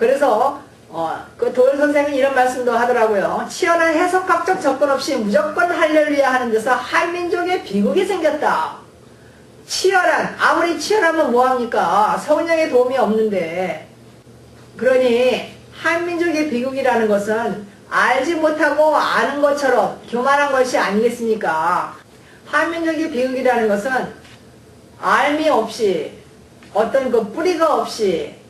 그래서 그 도열 선생은 이런 말씀도 하더라고요. 치열한 해석학적 접근 없이 무조건 할렐루야 하는 데서 한민족의 비극이 생겼다. 아무리 치열하면 뭐합니까? 성령의 도움이 없는데. 그러니 한민족의 비극이라는 것은 알지 못하고 아는 것처럼 교만한 것이 아니겠습니까? 한민족의 비극이라는 것은 알미 없이, 어떤 그 뿌리가 없이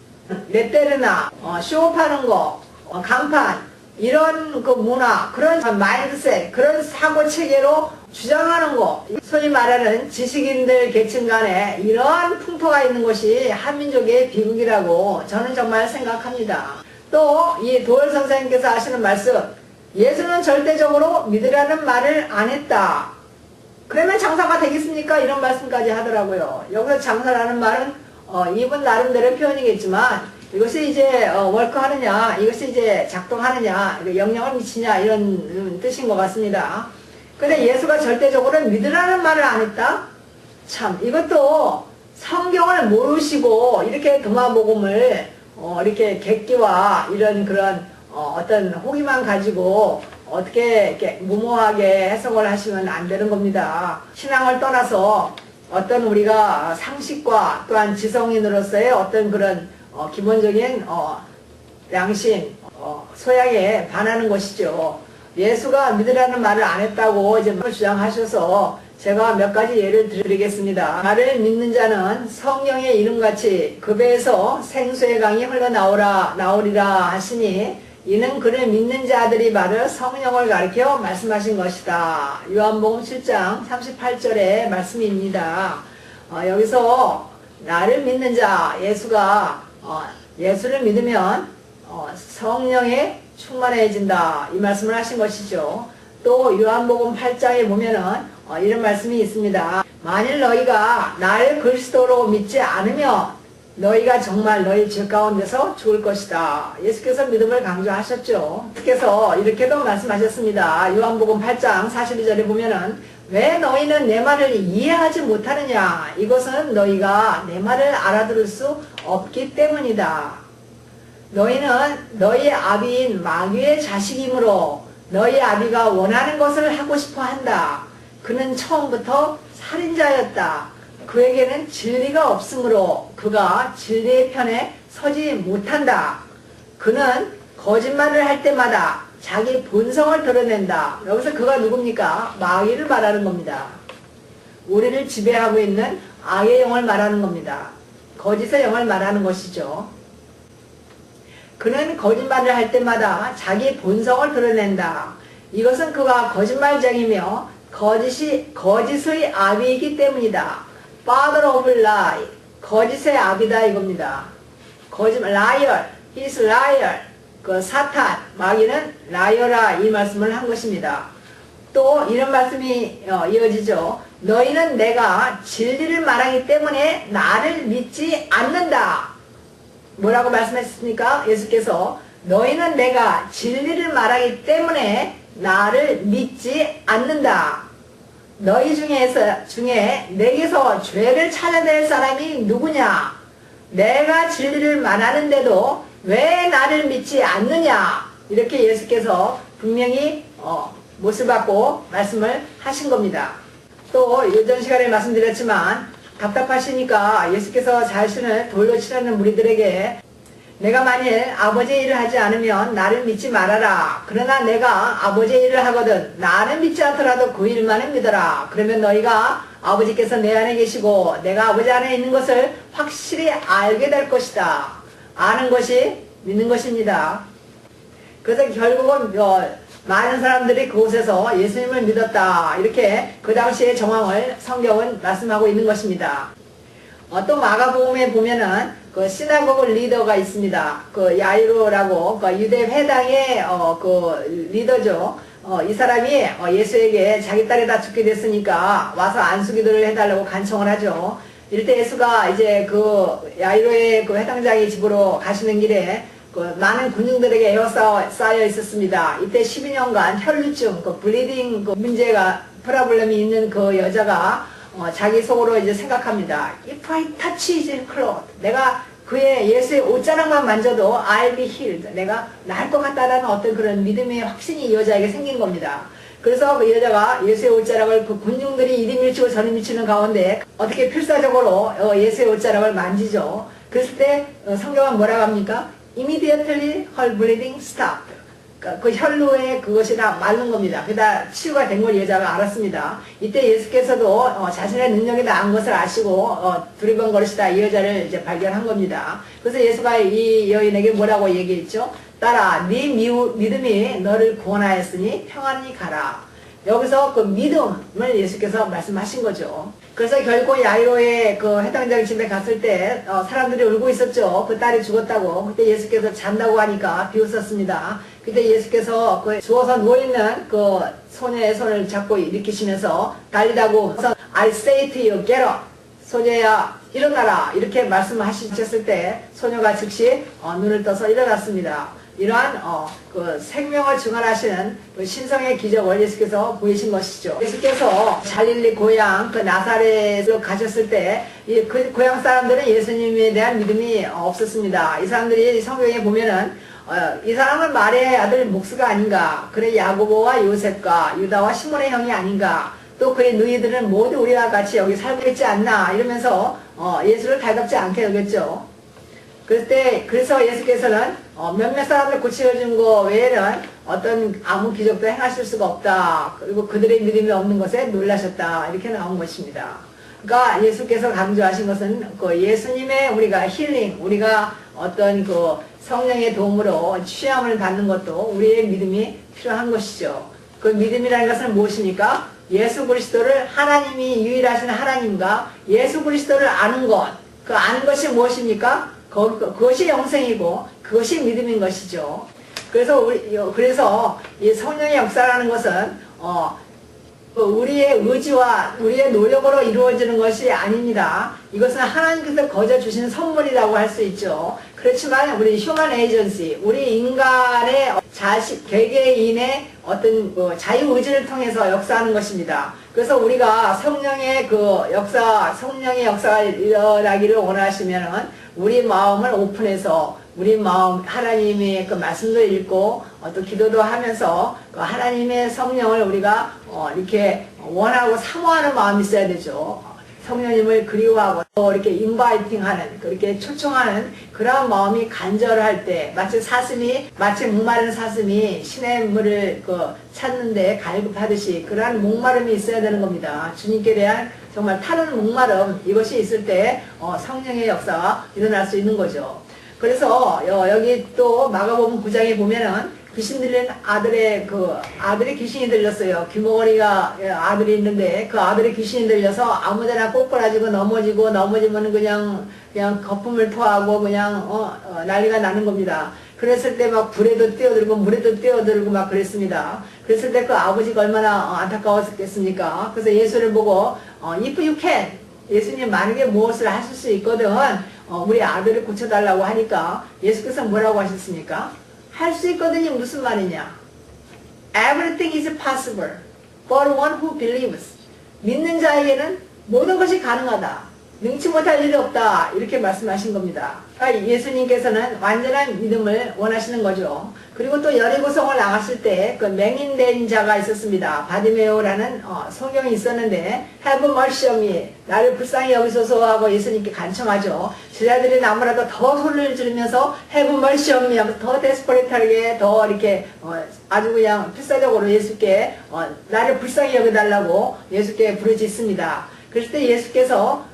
레떼르나 쇼파는 거, 간판, 이런 그 문화, 그런 마인드셋, 그런 사고 체계로 주장하는 거, 소위 말하는 지식인들 계층 간에 이런 풍토가 있는 것이 한민족의 비극이라고 저는 정말 생각합니다. 또 이 도열 선생님께서 하시는 말씀, 예수는 절대적으로 믿으라는 말을 안 했다. 그러면 장사가 되겠습니까? 이런 말씀까지 하더라고요. 여기서 장사라는 말은 이분 나름대로 표현이겠지만 이것이 이제 월크하느냐, 이것이 이제 작동하느냐, 영향을 미치냐, 이런 뜻인 것 같습니다. 근데 예수가 절대적으로 믿으라는 말을 안 했다? 참, 이것도 성경을 모르시고 이렇게 도마복음을 이렇게 객기와 이런 그런 어떤 호기만 가지고 어떻게 이렇게 무모하게 해석을 하시면 안 되는 겁니다. 신앙을 떠나서 어떤 우리가 상식과 또한 지성인으로서의 어떤 그런 기본적인 양심, 소양에 반하는 것이죠. 예수가 믿으라는 말을 안 했다고 이제 주장하셔서 제가 몇 가지 예를 드리겠습니다. 나를 믿는 자는 성령의 이름같이 그 배에서 생수의 강이 흘러나오리라 하시니 이는 그를 믿는 자들이 받을 성령을 가리켜 말씀하신 것이다. 요한복음 7장 38절의 말씀입니다. 여기서 나를 믿는 자, 예수를 믿으면 성령에 충만해진다, 이 말씀을 하신 것이죠. 또 요한복음 8장에 보면은 이런 말씀이 있습니다. 만일 너희가 나를 그리스도로 믿지 않으면 너희가 정말 너희 죄 가운데서 죽을 것이다. 예수께서 믿음을 강조하셨죠. 그래서 이렇게도 말씀하셨습니다. 요한복음 8장 42절에 보면은 왜 너희는 내 말을 이해하지 못하느냐? 이것은 너희가 내 말을 알아들을 수 없기 때문이다. 너희는 너희 아비인 마귀의 자식이므로 너희 아비가 원하는 것을 하고 싶어 한다. 그는 처음부터 살인자였다. 그에게는 진리가 없으므로 그가 진리의 편에 서지 못한다. 그는 거짓말을 할 때마다 자기 본성을 드러낸다. 여기서 그가 누굽니까? 마귀를 말하는 겁니다. 우리를 지배하고 있는 악의 영을 말하는 겁니다. 거짓의 영을 말하는 것이죠. 그는 거짓말을 할 때마다 자기 본성을 드러낸다. 이것은 그가 거짓말쟁이며 거짓의 아비이기 때문이다. Father of lie, 거짓의 아비다 이겁니다. liar, he's liar, 그 사탄, 마귀는 liar라 이 말씀을 한 것입니다. 또 이런 말씀이 이어지죠. 너희는 내가 진리를 말하기 때문에 나를 믿지 않는다. 뭐라고 말씀하셨습니까? 예수께서 너희는 내가 진리를 말하기 때문에 나를 믿지 않는다. 너희 중에 내게서 죄를 찾아낼 사람이 누구냐? 내가 진리를 말하는데도 왜 나를 믿지 않느냐? 이렇게 예수께서 분명히 못을 받고 말씀을 하신 겁니다. 또 이전 시간에 말씀드렸지만 답답하시니까 예수께서 자신을 돌로 치라는 무리들에게 내가 만일 아버지의 일을 하지 않으면 나를 믿지 말아라. 그러나 내가 아버지의 일을 하거든 나를 믿지 않더라도 그 일만은 믿어라. 그러면 너희가 아버지께서 내 안에 계시고 내가 아버지 안에 있는 것을 확실히 알게 될 것이다. 아는 것이 믿는 것입니다. 그래서 결국은 많은 사람들이 그곳에서 예수님을 믿었다. 이렇게 그 당시의 정황을 성경은 말씀하고 있는 것입니다. 또 마가복음에 보면은 그 시나고그 리더가 있습니다. 그 야이로라고 그 유대 회당의 그 리더죠. 이 사람이 예수에게 자기 딸이 다 죽게 됐으니까 와서 안수기도를 해달라고 간청을 하죠. 이럴 때 예수가 이제 그 야이로의 그 회당장의 집으로 가시는 길에 그 많은 군중들에게 에워싸여 있었습니다. 이때 12년간 혈루증, 그 블리딩 그 문제가 프라블럼이 있는 그 여자가 자기 속으로 이제 생각합니다. If I touch his cloth, 내가 그의 예수의 옷자락만 만져도 I'll be healed. 내가 나을 것 같다라는 어떤 그런 믿음의 확신이 이 여자에게 생긴 겁니다. 그래서 그 여자가 예수의 옷자락을 그 군중들이 이리 밀치고 저리 밀치는 가운데 어떻게 필사적으로 예수의 옷자락을 만지죠. 그랬을 때 성경은 뭐라고 합니까? Immediately her bleeding stopped. 그 혈루의 그것이 다 마른 겁니다. 그다 치유가 된 걸 여자가 알았습니다. 이때 예수께서도 자신의 능력이 나은 것을 아시고 두리번거리시다 이 여자를 이제 발견한 겁니다. 그래서 예수가 이 여인에게 뭐라고 얘기했죠? 따라 네 믿음이 너를 구원하였으니 평안히 가라. 여기서 그 믿음을 예수께서 말씀하신 거죠. 그래서 결국 야이로의 그 해당자의 집에 갔을 때 사람들이 울고 있었죠. 그 딸이 죽었다고. 그때 예수께서 잔다고 하니까 비웃었습니다. 그때 예수께서 그 주워서 누워있는 그 소녀의 손을 잡고 일으키시면서 달리다고 I say to you, get up. 소녀야 일어나라. 이렇게 말씀하셨을 때 소녀가 즉시 눈을 떠서 일어났습니다. 이러한 그 생명을 증언하시는 그 신성의 기적을 예수께서 보이신 것이죠. 예수께서 갈릴리 고향 그 나사렛으로 가셨을 때 그 고향 사람들은 예수님에 대한 믿음이 없었습니다. 이 사람들이 성경에 보면은 이 사람은 마리아의 아들 목수가 아닌가, 그래 야고보와 요셉과 유다와 시몬의 형이 아닌가, 또 그의 누이들은 모두 우리와 같이 여기 살고 있지 않나 이러면서 예수를 달갑지 않게 여겼죠. 그래서 예수께서는 몇몇 사람을 고쳐준 거 외에는 어떤 아무 기적도 행하실 수가 없다. 그리고 그들의 믿음이 없는 것에 놀라셨다. 이렇게 나온 것입니다. 그러니까 예수께서 강조하신 것은 그 예수님의 우리가 힐링, 우리가 어떤 그 성령의 도움으로 취함을 받는 것도 우리의 믿음이 필요한 것이죠. 그 믿음이라는 것은 무엇입니까? 예수 그리스도를 하나님이 유일하신 하나님과 예수 그리스도를 아는 것. 그 아는 것이 무엇입니까? 그것이 영생이고 그것이 믿음인 것이죠. 그래서 이 성령의 역사라는 것은 우리의 의지와 우리의 노력으로 이루어지는 것이 아닙니다. 이것은 하나님께서 거저 주신 선물이라고 할 수 있죠. 그렇지만 우리 휴먼 에이전시, 우리 인간의 개개인의 어떤 자유의지를 통해서 역사하는 것입니다. 그래서 우리가 성령의 성령의 역사가 일어나기를 원하시면은 우리 마음을 오픈해서 우리 마음 하나님의 그 말씀도 읽고 또 기도도 하면서 그 하나님의 성령을 우리가 이렇게 원하고 사모하는 마음이 있어야 되죠. 성령님을 그리워하고 또 이렇게 인바이팅하는, 그렇게 초청하는 그런 마음이 간절할 때 마치 목마른 사슴이 신의 물을 찾는데 갈급하듯이 그러한 목마름이 있어야 되는 겁니다. 주님께 대한 정말 타는 목마름, 이것이 있을 때 성령의 역사가 일어날 수 있는 거죠. 그래서 여기 또 마가복음 9장에 보면은 귀신 들린 아들이 귀신이 들렸어요. 귀머거리가 아들이 있는데 그 아들이 귀신이 들려서 아무데나 꼬꾸라지고 넘어지면 그냥 거품을 토하고 그냥 난리가 나는 겁니다. 그랬을 때 막 불에도 뛰어들고 물에도 뛰어들고 막 그랬습니다. 그랬을 때 그 아버지가 얼마나 안타까웠겠습니까? 그래서 예수를 보고 if you can, 예수님 만약에 무엇을 하실 수 있거든 우리 아들을 고쳐달라고 하니까 예수께서 뭐라고 하셨습니까? 할 수 있거든이 무슨 말이냐? Everything is possible for one who believes. 믿는 자에게는 모든 것이 가능하다. 능치 못할 일이 없다. 이렇게 말씀하신 겁니다. 그러니까 예수님께서는 완전한 믿음을 원하시는 거죠. 그리고 또 여리고성을 나갔을 때 그 맹인된 자가 있었습니다. 바디메오라는 성경이 있었는데 Have mercy on me. 나를 불쌍히 여기소서 하고 예수님께 간청하죠. 제자들이 나무라도 더 소리를 지르면서 Have mercy on me 하면서 더 데스퍼레이트하게 더 이렇게 아주 그냥 필사적으로 예수께 나를 불쌍히 여겨달라고 예수께 부르짖습니다. 그랬을 때 예수께서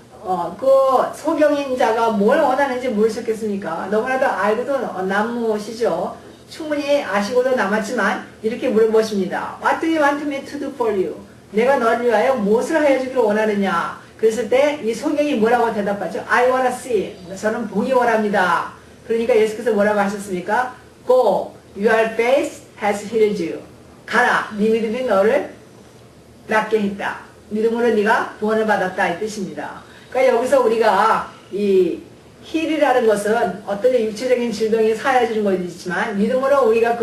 그 소경인자가 뭘 원하는지 모르셨겠습니까? 너무나도 알고도 남으시죠. 충분히 아시고도 남았지만 이렇게 물어보십니다. What do you want me to do for you? 내가 너를 위하여 무엇을 하여 주기를 원하느냐? 그랬을 때 이 소경이 뭐라고 대답하죠? I wanna see. 저는 보기 원합니다. 그러니까 예수께서 뭐라고 하셨습니까? Go, your faith has healed you. 가라, 네 믿음이 너를 낫게 했다. 믿음으로 네가 구원을 받았다 이 뜻입니다. 그러니까 여기서 우리가 이 힐이라는 것은 어떤 육체적인 질병이 사라지는 것이지만 믿음으로 우리가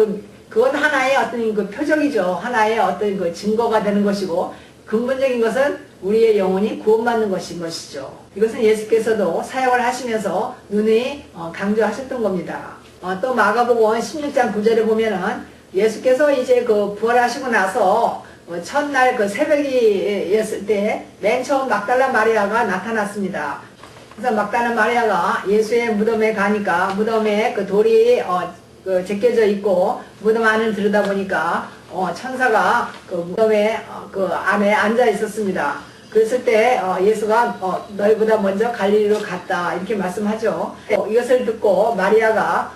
그건 하나의 어떤 그 표적이죠. 하나의 어떤 그 증거가 되는 것이고 근본적인 것은 우리의 영혼이 구원받는 것인 것이죠. 이것은 예수께서도 사역을 하시면서 눈이 강조하셨던 겁니다. 또 마가복음 16장 9절에 보면은 예수께서 이제 그 부활하시고 나서 첫날 그 새벽이었을 때 맨 처음 막달라 마리아가 나타났습니다. 그래서 막달라 마리아가 예수의 무덤에 가니까 무덤에 그 돌이 제껴져 있고 무덤 안을 들여다보니까 천사가 그 무덤에 그 안에 앉아 있었습니다. 그랬을 때 예수가 너희보다 먼저 갈릴리로 갔다 이렇게 말씀하죠. 이것을 듣고 마리아가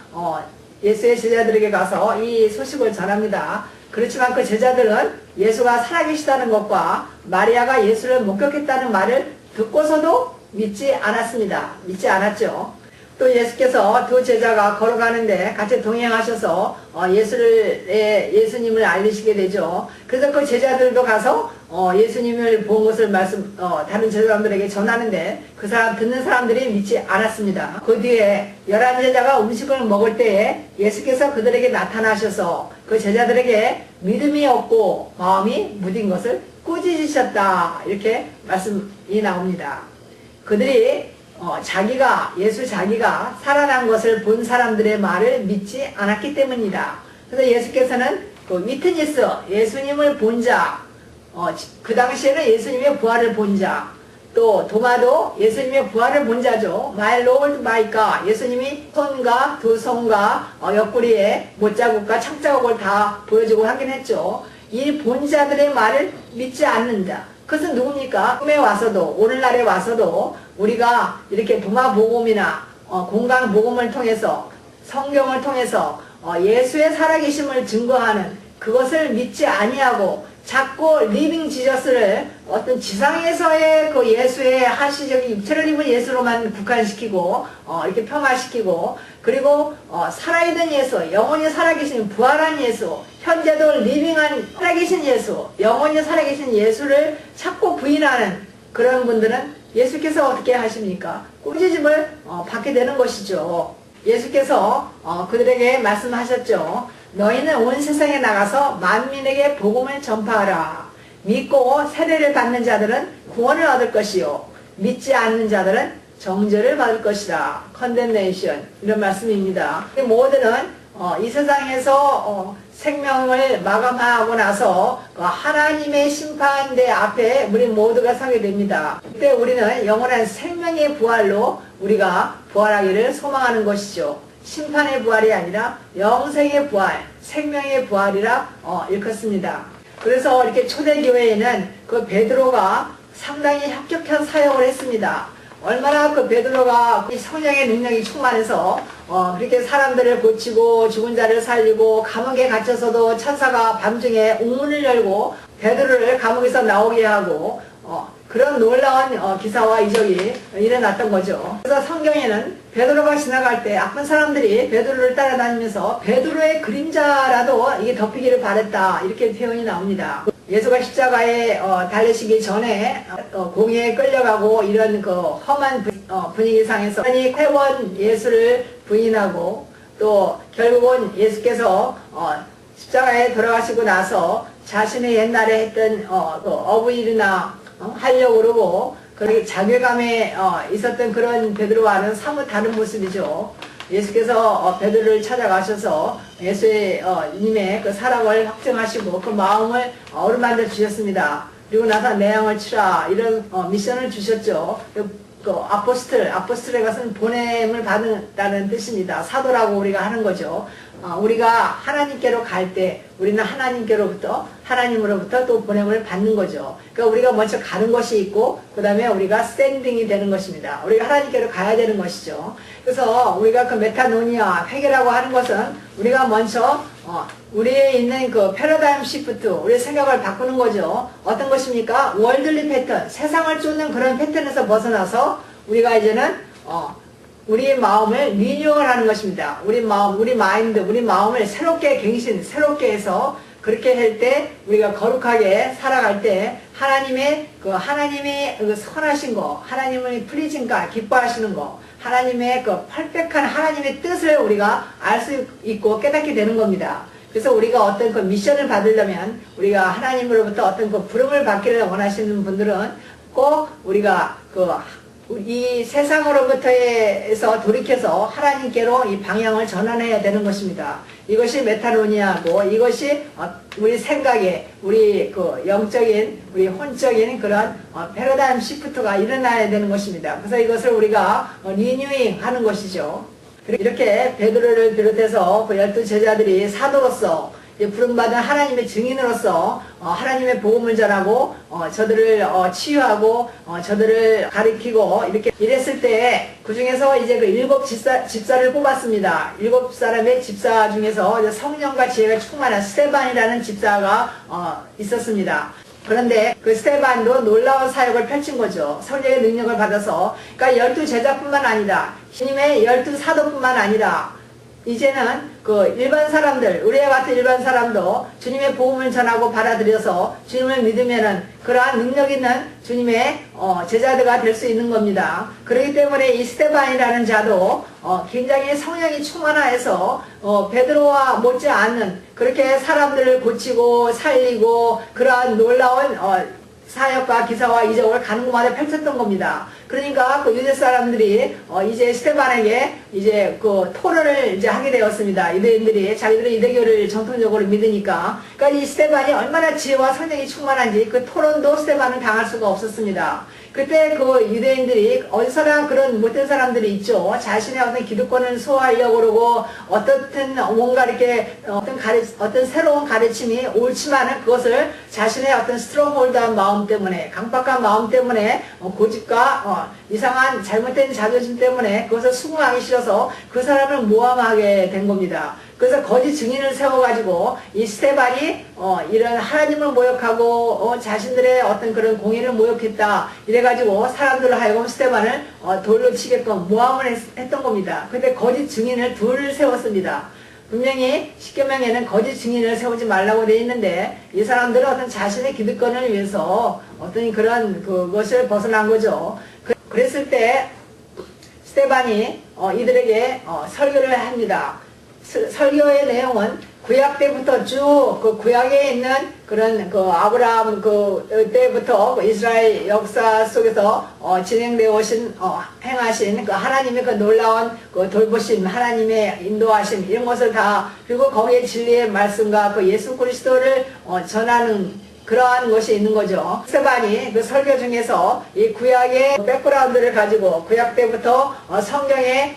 예수의 제자들에게 가서 이 소식을 전합니다. 그렇지만 그 제자들은 예수가 살아계시다는 것과 마리아가 예수를 목격했다는 말을 듣고서도 믿지 않았습니다. 믿지 않았죠. 또 예수께서 두 제자가 걸어가는데 같이 동행하셔서 예수님을 알리시게 되죠. 그래서 그 제자들도 가서 예수님을 본 것을 다른 제자들에게 전하는데 그 사람 듣는 사람들이 믿지 않았습니다. 그 뒤에 11제자가 음식을 먹을 때에 예수께서 그들에게 나타나셔서 그 제자들에게 믿음이 없고 마음이 무딘 것을 꾸짖으셨다 이렇게 말씀이 나옵니다. 그들이 예수 자기가 살아난 것을 본 사람들의 말을 믿지 않았기 때문이다. 그래서 예수께서는 그 위트니스, 예수님을 본 자, 그 당시에는 예수님의 부활을 본 자, 또 도마도 예수님의 부활을 본 자죠. My Lord, my God. 예수님이 손과 두 손과 옆구리에 못자국과 창자국을 다 보여주고 하긴 했죠. 이 본자들의 말을 믿지 않는다. 그것은 누굽니까? 꿈에 와서도 오늘날에 와서도 우리가 이렇게 동화복음이나 공강복음을 통해서 성경을 통해서 예수의 살아계심을 증거하는 그것을 믿지 아니하고 자꾸 리빙 지저스를 어떤 지상에서의 그 예수의 한시적인 육체를 입은 예수로만 국한시키고 이렇게 평화시키고 그리고 살아있는 예수, 영원히 살아계신 부활한 예수, 현재도 리빙한 살아계신 예수, 영원히 살아계신 예수를 자꾸 부인하는 그런 분들은 예수께서 어떻게 하십니까? 꾸짖음을 받게 되는 것이죠. 예수께서 그들에게 말씀하셨죠. 너희는 온 세상에 나가서 만민에게 복음을 전파하라. 믿고 세례를 받는 자들은 구원을 얻을 것이요 믿지 않는 자들은 정죄를 받을 것이다. condemnation 이런 말씀입니다. 모두는 이 세상에서 생명을 마감하고 나서 하나님의 심판대 앞에 우리 모두가 서게 됩니다. 그때 우리는 영원한 생명의 부활로 우리가 부활하기를 소망하는 것이죠. 심판의 부활이 아니라 영생의 부활, 생명의 부활이라 일컫습니다. 그래서 이렇게 초대교회에는 그 베드로가 상당히 합격한 사역을 했습니다. 얼마나 그 베드로가 성령의 능력이 충만해서 그렇게 사람들을 고치고 죽은 자를 살리고 감옥에 갇혀서도 천사가 밤중에 옥문을 열고 베드로를 감옥에서 나오게 하고 그런 놀라운 기사와 이적이 일어났던 거죠. 그래서 성경에는 베드로가 지나갈 때 악한 사람들이 베드로를 따라다니면서 베드로의 그림자라도 이게 덮이기를 바랬다 이렇게 표현이 나옵니다. 예수가 십자가에 달리시기 전에 공회에 끌려가고 이런 그 험한 분위기상에서 회원 예수를 부인하고 또 결국은 예수께서 십자가에 돌아가시고 나서 자신의 옛날에 했던 그 어부일이나 하려고 그러고 그렇게 자괴감에 있었던 그런 베드로와는 사뭇 다른 모습이죠. 예수께서 베드로를 찾아가셔서 예수의 님의 그 사랑을 확증하시고 그 마음을 어루만져 주셨습니다. 그리고 나서 내 영을 치라 이런 미션을 주셨죠. 그 아포스틀의 것은 보냄을 받는다는 뜻입니다. 사도라고 우리가 하는 거죠. 우리가 하나님께로 갈 때 우리는 하나님으로부터 또 보냄을 받는 거죠. 그러니까 우리가 먼저 가는 것이 있고 그 다음에 우리가 스탠딩이 되는 것입니다. 우리가 하나님께로 가야 되는 것이죠. 그래서 우리가 그 메타노니아 회개라고 하는 것은 우리가 먼저 우리에 있는 그 패러다임 시프트 우리의 생각을 바꾸는 거죠. 어떤 것입니까? 월들리 패턴, 세상을 쫓는 그런 패턴에서 벗어나서 우리가 이제는 우리의 마음을 리뉴얼 하는 것입니다. 우리 마음, 우리 마인드, 우리 마음을 새롭게 새롭게 해서 그렇게 할 때 우리가 거룩하게 살아갈 때 하나님의 그 선하신 거, 하나님의 플리징가 기뻐하시는 거, 하나님의 그 퍼펙트한 하나님의 뜻을 우리가 알 수 있고 깨닫게 되는 겁니다. 그래서 우리가 어떤 그 미션을 받으려면 우리가 하나님으로부터 어떤 그 부름을 받기를 원하시는 분들은 꼭 우리가 이 세상으로부터에서 돌이켜서 하나님께로 이 방향을 전환해야 되는 것입니다. 이것이 메타노니아고, 이것이 우리 생각에, 우리 영적인, 우리 혼적인 그런 패러다임 시프트가 일어나야 되는 것입니다. 그래서 이것을 우리가 리뉴잉 하는 것이죠. 이렇게 베드로를 비롯해서 그 12제자들이 사도로서 부름받은 하나님의 증인으로서 하나님의 복음을 전하고 저들을 치유하고 저들을 가리키고 이렇게 이랬을 때 그 중에서 이제 그 7 집사를 뽑았습니다. 7사람의 집사 중에서 성령과 지혜가 충만한 스데반이라는 집사가 있었습니다. 그런데 그 스데반도 놀라운 사역을 펼친 거죠. 성령의 능력을 받아서. 그러니까 12제자뿐만 아니라 주님의 12사도뿐만 아니라 이제는 그 일반 사람들, 우리와 같은 일반 사람도 주님의 복음을 전하고 받아들여서 주님을 믿으면은 그러한 능력 있는 주님의 제자들가 될 수 있는 겁니다. 그렇기 때문에 이 스데반이라는 자도 굉장히 성령이 충만하여서 베드로와 못지않는 그렇게 사람들을 고치고 살리고 그러한 놀라운 사역과 기사와 이적을 가는 곳마다 펼쳤던 겁니다. 그러니까 그 유대 사람들이 이제 스데반에게 이제 그 토론을 이제 하게 되었습니다. 유대인들이 자기들의 유대교를 정통적으로 믿으니까. 그러니까 이 스데반이 얼마나 지혜와 성령이 충만한지 그 토론도 스데반은 당할 수가 없었습니다. 그때 그 유대인들이 어디서나 그런 못된 사람들이 있죠. 자신의 어떤 기득권을 소화하려고 그러고 어떻든 뭔가 이렇게 어떤 새로운 가르침이 옳지만은 그것을 자신의 어떤 스트롱홀드한 마음 때문에, 강박한 마음 때문에 고집과 이상한 잘못된 자존심 때문에 그것을 수긍하기 싫어서 그 사람을 모함하게 된 겁니다. 그래서 거짓 증인을 세워가지고 이 스데반이 이런 하나님을 모욕하고 자신들의 어떤 그런 공의를 모욕했다 이래가지고 사람들을 하여금 스데반을 돌로 치게끔 모함을 했던 겁니다. 근데 거짓 증인을 둘 세웠습니다. 분명히 십계명에는 거짓 증인을 세우지 말라고 되어 있는데 이 사람들은 어떤 자신의 기득권을 위해서 어떤 그런 그것을 벗어난 거죠. 그랬을 때 스데반이 이들에게 설교를 합니다. 설교의 내용은 구약 때부터 쭉 그 구약에 있는 그런 그 아브라함 그 때부터 이스라엘 역사 속에서 진행되어 오신 행하신 그 하나님의 그 놀라운 그 돌보심, 하나님의 인도하심 이런 것을 다, 그리고 거기에 진리의 말씀과 그 예수 그리스도를 전하는 그러한 것이 있는 거죠. 스데반이 그 설교 중에서 이 구약의 백그라운드를 가지고 구약 때부터 성경의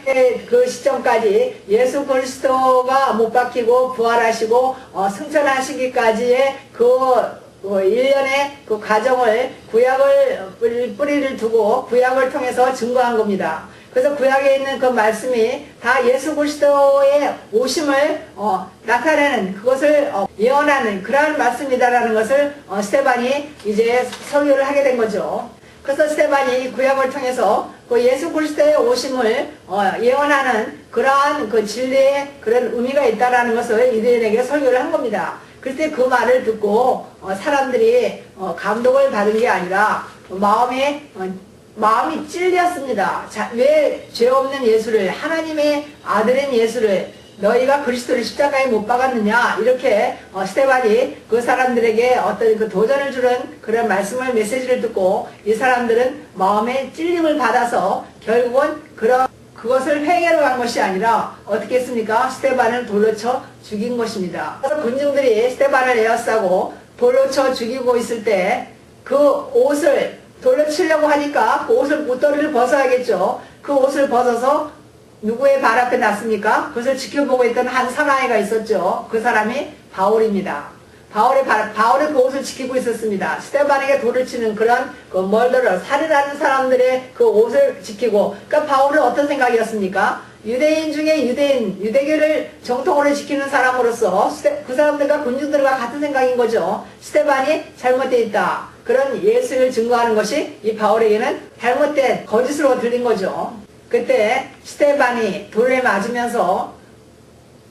그 시점까지 예수 그리스도가 못 박히고 부활하시고 승천하시기까지의 그 일련의 그 과정을 구약을 뿌리를 두고 구약을 통해서 증거한 겁니다. 그래서 구약에 있는 그 말씀이 다 예수 그리스도의 오심을 나타내는 그것을 예언하는 그러한 말씀이다라는 것을 스데반이 이제 설교를 하게 된 거죠. 그래서 스데반이 구약을 통해서 그 예수 그리스도의 오심을 예언하는 그러한 그 진리의 그런 의미가 있다라는 것을 이들에게 설교를 한 겁니다. 그때 그 말을 듣고 사람들이 감동을 받은 게 아니라 마음이 찔렸습니다. 왜 죄 없는 예수를, 하나님의 아들인 예수를 너희가 그리스도를 십자가에 못 박았느냐, 이렇게 스데반이 그 사람들에게 어떤 그 도전을 주는 그런 말씀을, 메시지를 듣고 이 사람들은 마음의 찔림을 받아서 결국은 그것을 회개로 한 것이 아니라 어떻게 했습니까? 스데반을 돌로 쳐 죽인 것입니다. 그래서 군중들이 스데반을 에워싸고 돌로 쳐 죽이고 있을 때 그 옷을 돌로 치려고 하니까 그 옷도리를 벗어야겠죠. 그 옷을 벗어서 누구의 발 앞에 놨습니까? 그것을 지켜보고 있던 한 사나이가 있었죠. 그 사람이 바울입니다. 바울이 그 옷을 지키고 있었습니다. 스데반에게 돌을 치는 그런 그 멀더러, 살인하는 사람들의 그 옷을 지키고, 그러니까 바울은 어떤 생각이었습니까? 유대인 중에 유대교를 정통으로 지키는 사람으로서 그 사람들과 군중들과 같은 생각인 거죠. 스데반이 잘못되어 있다. 그런 예수를 증거하는 것이 이 바울에게는 잘못된 거짓으로 들린 거죠. 그때 스데반이 돌에 맞으면서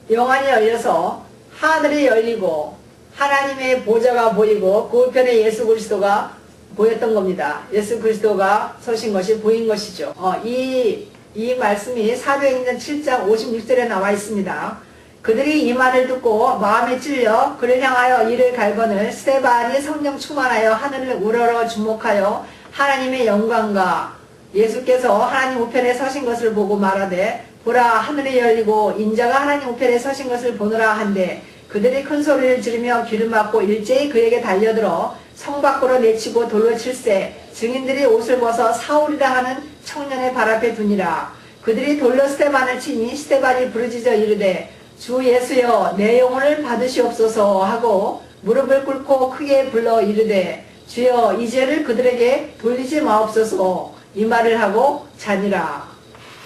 영안이 열려서 하늘이 열리고 하나님의 보좌가 보이고 그 우편에 예수 그리스도가 보였던 겁니다. 예수 그리스도가 서신 것이 보인 것이죠. 이 말씀이 사도행전 7장 56절에 나와 있습니다. 그들이 이 말을 듣고 마음에 찔려 그를 향하여 이를 갈거늘 스데반이 성령 충만하여 하늘을 우러러 주목하여 하나님의 영광과 예수께서 하나님 우편에 서신 것을 보고 말하되 보라 하늘이 열리고 인자가 하나님 우편에 서신 것을 보노라 한데 그들이 큰 소리를 지르며 귀를 막고 일제히 그에게 달려들어 성 밖으로 내치고 돌로 칠세 증인들이 옷을 벗어 사울이라 하는 청년의 발 앞에 두니라. 그들이 돌로 스테반을 치니 스테반이 부르짖어 이르되 주 예수여 내 영혼을 받으시옵소서 하고 무릎을 꿇고 크게 불러 이르되 주여 이 죄를 그들에게 돌리지 마옵소서 이 말을 하고 자니라.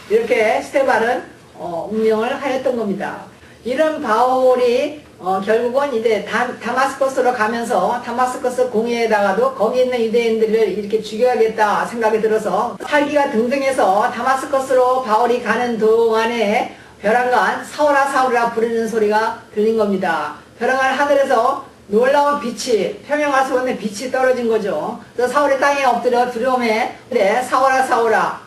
이렇게 스테반은 운명을 하였던 겁니다. 이런 바울이 결국은 이제 다마스커스로 가면서 다마스커스 공회에다가도 거기 있는 유대인들을 이렇게 죽여야겠다 생각이 들어서 살기가 등등해서 다마스커스로 바울이 가는 동안에 벼랑간 사울아 사울아 부르는 소리가 들린 겁니다. 벼랑간 하늘에서 놀라운 빛이 평행할 수 없는 빛이 떨어진 거죠. 그래서 사울이 땅에 엎드려 두려움에 그래 사울아 사울아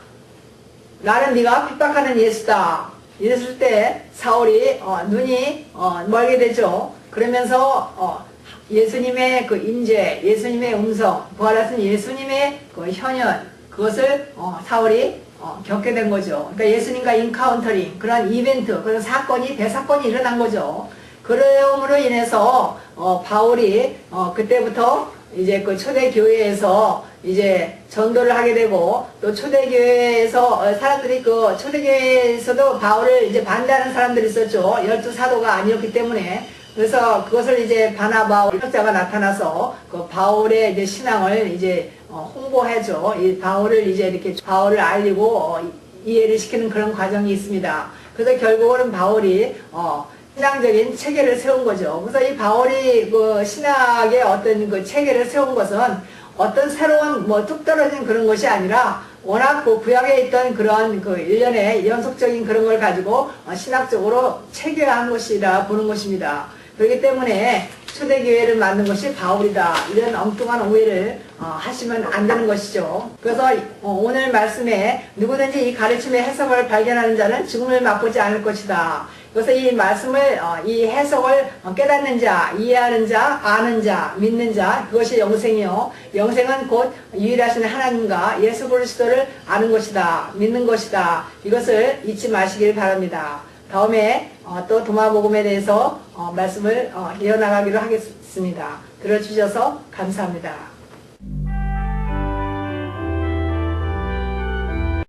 나는 네가 핍박하는 예수다. 이랬을 때 사울이 눈이 멀게 되죠. 그러면서 예수님의 그 임재, 예수님의 음성, 부활하신 예수님의 그 현현 그것을 사울이 겪게 된 거죠. 그러니까 예수님과 인카운터링 그런 이벤트, 그런 사건이 대사건이 일어난 거죠. 그러므로 인해서 바울이 그때부터 이제 그 초대교회에서 이제 전도를 하게 되고 또 초대교회에서 사람들이 그 초대교회에서도 바울을 이제 반대하는 사람들이 있었죠. 12사도가 아니었기 때문에. 그래서 그것을 이제 바나바 협자가 나타나서 그 바울의 이제 신앙을 이제 홍보하죠. 이 바울을 이제 이렇게 바울을 알리고 이해를 시키는 그런 과정이 있습니다. 그래서 결국은 바울이 신앙적인 체계를 세운 거죠. 그래서 이 바울이 그 신학의 어떤 그 체계를 세운 것은 어떤 새로운 뚝 떨어진 그런 것이 아니라 워낙 그 구약에 있던 그런 그 일련의 연속적인 그런 걸 가지고 신학적으로 체계화한 것이라 보는 것입니다. 그렇기 때문에 초대교회를 만든 것이 바울이다. 이런 엉뚱한 오해를 하시면 안 되는 것이죠. 그래서 오늘 말씀에 누구든지 이 가르침의 해석을 발견하는 자는 죽음을 맛보지 않을 것이다. 그래서 이 말씀을 이 해석을 깨닫는 자, 이해하는 자, 아는 자, 믿는 자 그것이 영생이요. 영생은 곧 유일하신 하나님과 예수 그리스도를 아는 것이다. 믿는 것이다. 이것을 잊지 마시길 바랍니다. 다음에 또 도마복음에 대해서 말씀을 이어나가기로 하겠습니다. 들어주셔서 감사합니다.